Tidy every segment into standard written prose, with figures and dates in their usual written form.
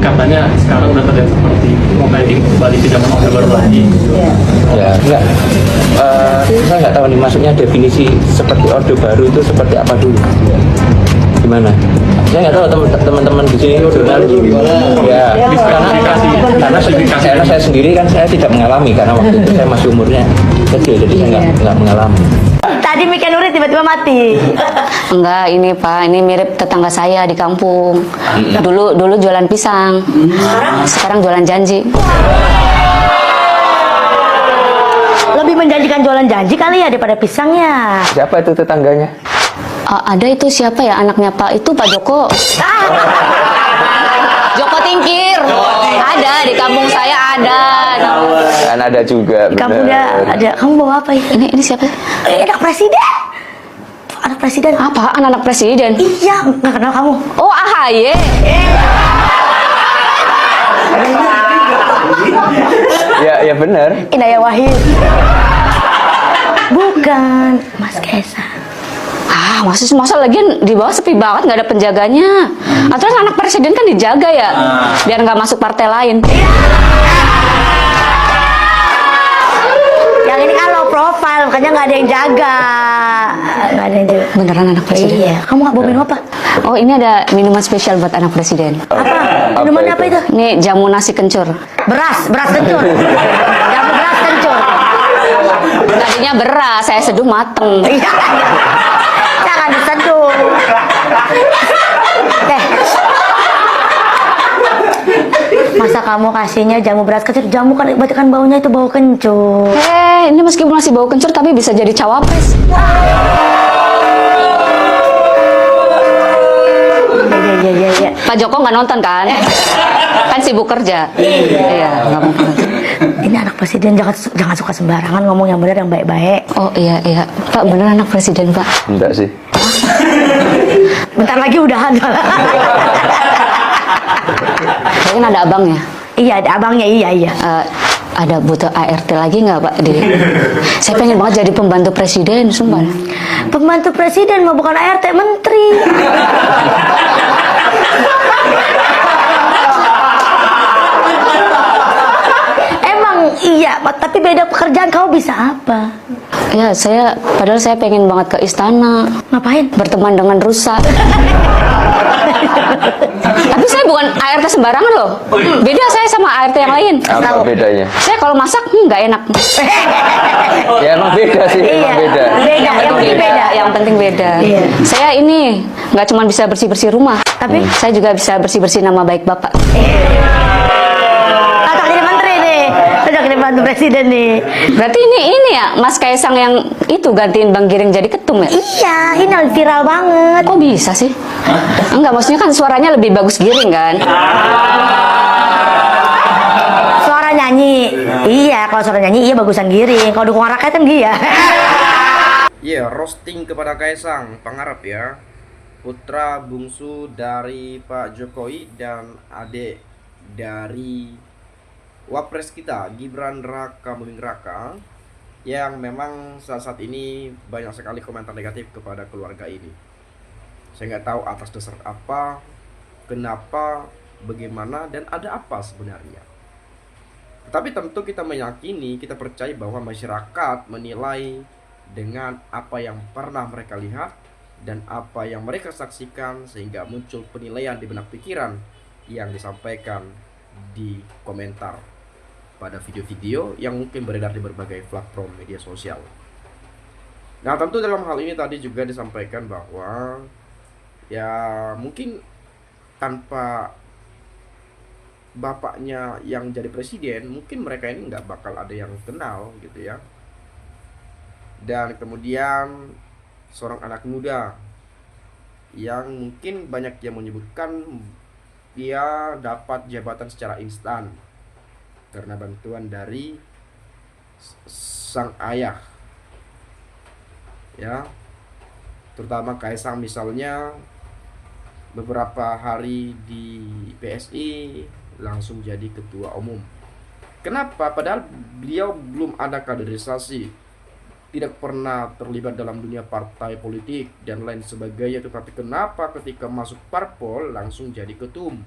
katanya sekarang udah terlihat seperti mau kayak kembali ke zaman Orde Baru lagi. Ya enggak. Saya nggak tahu nih maksudnya definisi seperti Orde Baru itu seperti apa dulu. Gimana? Saya nggak tahu teman-teman di sini jurnalis ya karena saya sendiri kan saya tidak mengalami karena waktu itu saya masih umurnya kecil jadi saya nggak mengalami. Tadi Mika Nuri tiba-tiba mati. Enggak, ini Pak, ini mirip tetangga saya di kampung. Dulu jualan pisang, sekarang jualan janji. Lebih menjanjikan jualan janji kali ya daripada pisangnya. Siapa itu tetangganya? Ada itu siapa ya anaknya Pak? Itu Pak Joko. Joko Tingkir. Ada di kampung saya ada. Kan ada juga. Di kampungnya ada. Kamu bawa apa itu? Ini siapa? Anak presiden. Anak presiden. Apaan anak presiden? Iya, nggak kenal kamu. Oh, AHY. Ya benar. Inaya Wahid. Bukan, Mas Kaisang. Masa lagian di bawah sepi banget, nggak ada penjaganya. Terus anak presiden kan dijaga ya, biar nggak masuk partai lain. Yang ini kan low profile, makanya nggak ada yang jaga. Nggak ada yang jaga. Beneran anak presiden? Iya. Kamu nggak bawa minum apa? Oh, ini ada minuman spesial buat anak presiden. Apa? Minuman apa itu? Ini jamu nasi kencur. Beras kencur. Jamu beras kencur. Tadinya beras, saya seduh mateng. Jangan diseduh. Masa kamu kasihnya jamu beras kencur? Jamu kan berarti kan baunya itu bau kencur. Ini meskipun masih bau kencur tapi bisa jadi cawapres. Iya. Pak Joko nggak nonton kan? Kan sibuk kerja. Iya, nggak mungkin. Ini anak presiden, jangan suka sembarangan ngomong yang benar, yang baik-baik. Oh iya. Pak, bener anak presiden Pak? Enggak sih. Bentar lagi udahan. Kayaknya ada abangnya. Iya, ada abangnya, iya. Ada butuh ART lagi nggak Pak? Saya pengen banget jadi pembantu presiden, sumpah. Pembantu presiden mah bukan ART, menteri. Emang iya, tapi beda pekerjaan. Kamu bisa apa? Ya, padahal saya pengen banget ke istana. Ngapain? Berteman dengan rusa. Tapi saya bukan ART sembarangan loh. Beda saya sama ART yang lain. Apa bedanya? Saya kalau masak nggak enak. Ya emang beda sih, emang beda. Yang penting beda. Iya. Saya ini nggak cuma bisa bersih-bersih rumah, Tapi saya juga bisa bersih-bersih nama baik Bapak. Kakak jadi menteri nih, udah jadi pembantu presiden nih. Berarti ini ya Mas Kaisang yang itu gantiin Bang Giring jadi ketum ya? Iya, ini viral banget. Kok bisa sih? Enggak, maksudnya kan suaranya lebih bagus Giring kan? Suara nyanyi, iya. Kalau suara nyanyi, iya bagusan Giring. Kalau dukungan rakyat kan dia. Iya, roasting kepada Kaisang Pangarep ya, putra bungsu dari Pak Jokowi dan adik dari Wapres kita Gibran Raka Buming Raka, yang memang saat ini banyak sekali komentar negatif kepada keluarga ini. Saya nggak tahu atas dasar apa, kenapa, bagaimana, dan ada apa sebenarnya. Tapi tentu kita meyakini, kita percaya bahwa masyarakat menilai dengan apa yang pernah mereka lihat dan apa yang mereka saksikan, sehingga muncul penilaian di benak pikiran yang disampaikan di komentar pada video-video yang mungkin beredar di berbagai platform media sosial. Nah, tentu dalam hal ini tadi juga disampaikan bahwa ya mungkin tanpa bapaknya yang jadi presiden, mungkin mereka ini nggak bakal ada yang kenal gitu ya. Dan kemudian seorang anak muda yang mungkin banyak yang menyebutkan dia dapat jabatan secara instan karena bantuan dari sang ayah ya, terutama Kaisang misalnya beberapa hari di PSI langsung jadi ketua umum. Kenapa? Padahal beliau belum ada kaderisasi, tidak pernah terlibat dalam dunia partai politik dan lain sebagainya, tetapi kenapa ketika masuk parpol langsung jadi ketum?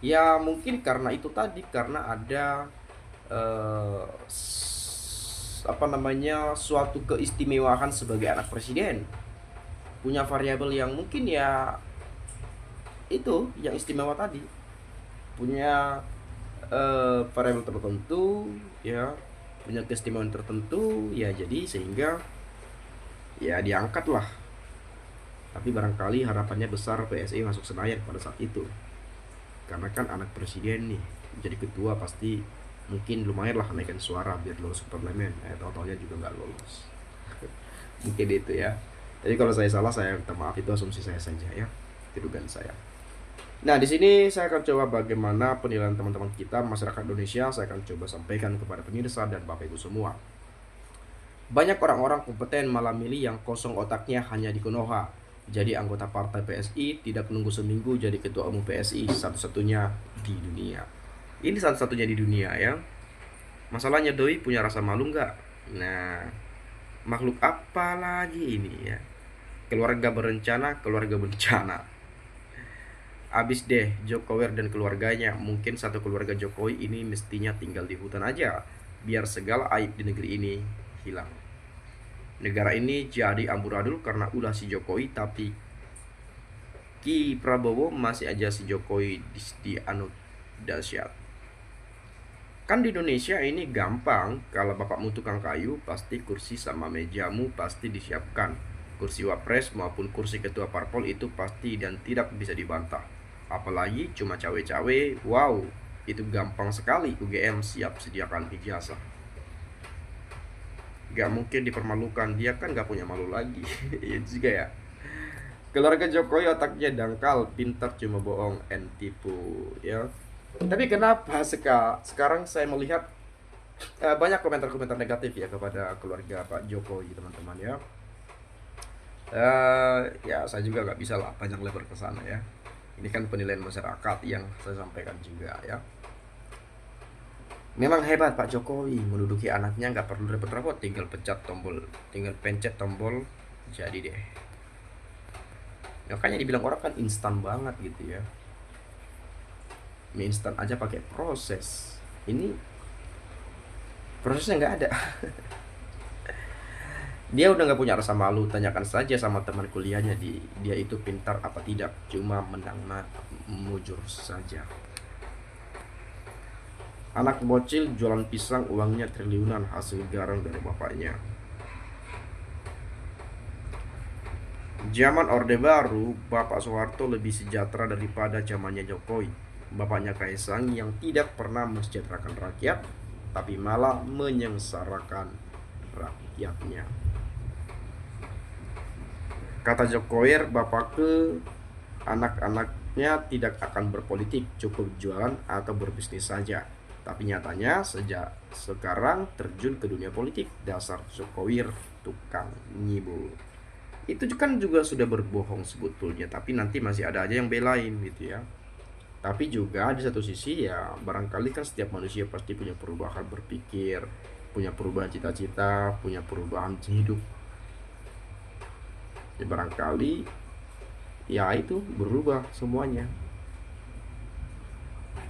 Ya mungkin karena itu tadi, karena ada apa namanya, suatu keistimewaan sebagai anak presiden, punya variabel yang mungkin ya itu yang istimewa tadi, punya variabel tertentu ya, punya keistimewaan tertentu ya, jadi sehingga ya diangkat lah. Tapi barangkali harapannya besar PSI masuk Senayan pada saat itu, karena kan anak presiden nih, jadi ketua pasti mungkin lumayan lah naikkan suara biar lolos ke parlemen. Totalnya juga nggak lolos. Mungkin itu ya. Jadi kalau saya salah, saya minta maaf, itu asumsi saya saja ya, itu dugaan saya. Nah, di sini saya akan coba bagaimana penilaian teman-teman kita masyarakat Indonesia. Saya akan coba sampaikan kepada pemirsa dan Bapak Ibu semua. Banyak orang-orang kompeten malah milih yang kosong otaknya hanya di Konoha. Jadi anggota partai PSI tidak menunggu seminggu jadi ketua umum PSI, satu-satunya di dunia. Ini satu-satunya di dunia ya. Masalahnya doi punya rasa malu nggak? Nah, makhluk apa lagi ini ya? Keluarga berencana, keluarga bencana. Abis deh Jokowi dan keluarganya. Mungkin satu keluarga Jokowi ini mestinya tinggal di hutan aja, biar segala aib di negeri ini hilang. Negara ini jadi amburadul karena ulah si Jokowi, tapi Ki Prabowo masih aja si Jokowi di anu dahsyat. Kan di Indonesia ini gampang, kalau bapakmu tukang kayu, pasti kursi sama mejamu pasti disiapkan. Kursi wapres maupun kursi ketua parpol itu pasti dan tidak bisa dibantah. Apalagi cuma cawe-cawe, wow, itu gampang sekali. UGM siap sediakan ijazah. Gak mungkin dipermalukan, dia kan gak punya malu lagi. Iya juga ya. Keluarga Jokowi otaknya dangkal, pintar cuma bohong and tipu ya. Tapi kenapa sekarang saya melihat banyak komentar-komentar negatif ya kepada keluarga Pak Jokowi, teman-teman ya. Ya saya juga nggak bisa lah panjang lebar ke sana ya. Ini kan penilaian masyarakat yang saya sampaikan juga ya. Memang hebat Pak Jokowi, menduduki anaknya nggak perlu repot-repot, tinggal pencet tombol jadi deh. Makanya dibilang orang kan instan banget gitu ya. Mie instan aja pakai proses, ini prosesnya nggak ada. Dia udah nggak punya rasa malu, tanyakan saja sama teman kuliahnya, dia itu pintar apa tidak, cuma menang mujur saja. Anak bocil jualan pisang, uangnya triliunan, hasil garang dari bapaknya. Zaman Orde Baru, Bapak Soeharto lebih sejahtera daripada zamannya Jokowi. Bapaknya Kaisang yang tidak pernah mensejahterakan rakyat, tapi malah menyengsarakan rakyatnya. Kata Jokowi, bapak ke anak-anaknya tidak akan berpolitik, cukup jualan atau berbisnis saja. Tapi nyatanya sejak sekarang terjun ke dunia politik. Dasar Jokowi tukang nyibul. Itu kan juga sudah berbohong sebetulnya, tapi nanti masih ada aja yang belain gitu ya. Tapi juga di satu sisi ya barangkali kan setiap manusia pasti punya perubahan berpikir, punya perubahan cita-cita, punya perubahan hidup. Ya barangkali ya itu berubah semuanya.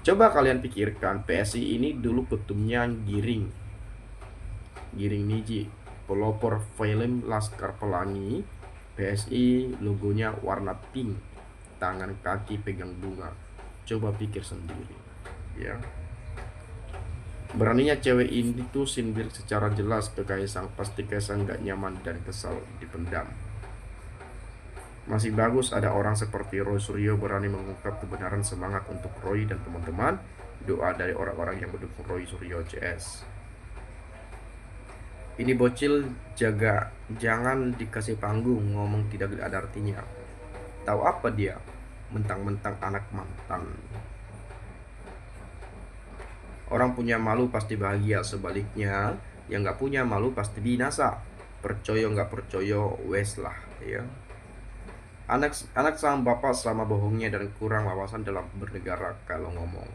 Coba kalian pikirkan, PSI ini dulu ketumnya Giring Niji, pelopor film Laskar Pelangi. PSI logonya warna pink, tangan kaki pegang bunga. Coba pikir sendiri ya. Beraninya cewek ini tuh sindir secara jelas ke Kaisang, pasti Kaisang gak nyaman dan kesal dipendam. Masih bagus ada orang seperti Roy Suryo berani mengungkap kebenaran. Semangat untuk Roy dan teman-teman. Doa dari orang-orang yang mendukung Roy Suryo CS. Ini bocil jaga, jangan dikasih panggung, ngomong tidak ada artinya. Tahu apa dia? Mentang-mentang anak mantan. Orang punya malu pasti bahagia, sebaliknya yang nggak punya malu pasti binasa. Percaya nggak percaya wes lah ya. Anak sama bapak selama bohongnya dan kurang wawasan dalam bernegara kalau ngomong.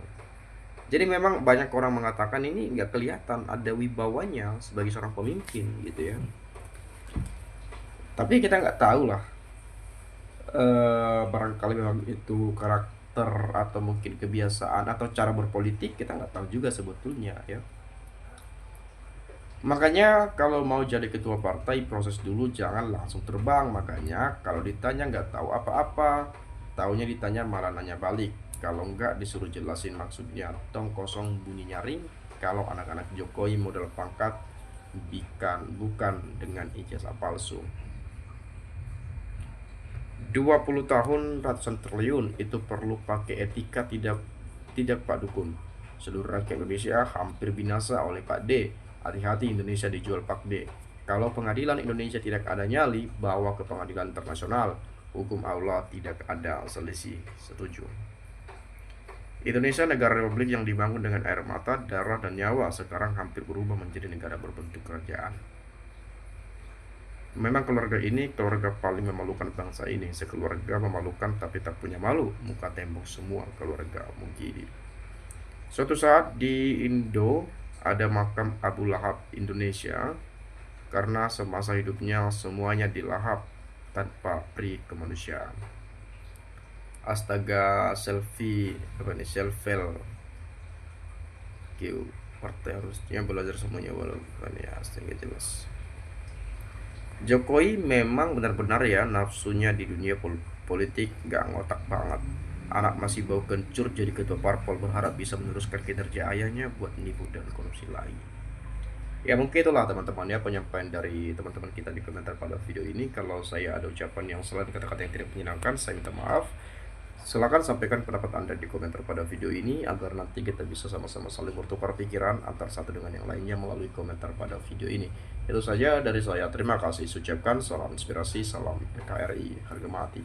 Jadi memang banyak orang mengatakan ini nggak kelihatan ada wibawanya sebagai seorang pemimpin gitu ya. Tapi kita nggak tahu lah. Barangkali memang itu karakter atau mungkin kebiasaan atau cara berpolitik, kita nggak tahu juga sebetulnya ya. Makanya kalau mau jadi ketua partai, proses dulu, jangan langsung terbang. Makanya kalau ditanya nggak tahu apa-apa, taunya ditanya malah nanya balik. Kalau nggak disuruh jelasin maksudnya, tong kosong bunyi nyaring. Kalau anak-anak Jokowi model pangkat, bukan dengan ijazah palsu. 20 tahun ratusan triliun itu perlu pakai etika, tidak Pak Dukun. Seluruh rakyat Indonesia hampir binasa oleh Pak D. Hati-hati, Indonesia dijual Pak D. Kalau pengadilan Indonesia tidak ada nyali, bawa ke pengadilan internasional. Hukum Allah tidak ada selisih. Setuju. Indonesia negara republik yang dibangun dengan air mata, darah, dan nyawa, sekarang hampir berubah menjadi negara berbentuk kerajaan. Memang keluarga ini keluarga paling memalukan bangsa ini. Sekeluarga memalukan tapi tak punya malu. Muka tembok semua keluarga Mukidi. Suatu saat di Indo ada makam Abu Lahab Indonesia, karena semasa hidupnya semuanya dilahap tanpa peri kemanusiaan. Astaga, selfie selfel. Partai harusnya belajar semuanya walaupun ya astaga jelas. Jokowi memang benar-benar ya nafsunya di dunia politik gak ngotak banget. Anak masih bau kencur jadi ketua parpol, berharap bisa meneruskan kinerja ayahnya buat nipu dan korupsi lagi. Ya mungkin itulah teman-teman ya penyampaian dari teman-teman kita di komentar pada video ini. Kalau saya ada ucapan yang salah, kata-kata yang tidak menyenangkan, saya minta maaf. Silakan sampaikan pendapat Anda di komentar pada video ini agar nanti kita bisa sama-sama saling bertukar pikiran antar satu dengan yang lainnya melalui komentar pada video ini. Itu saja dari saya. Terima kasih. Ucapkan salam inspirasi, salam NKRI, harga mati.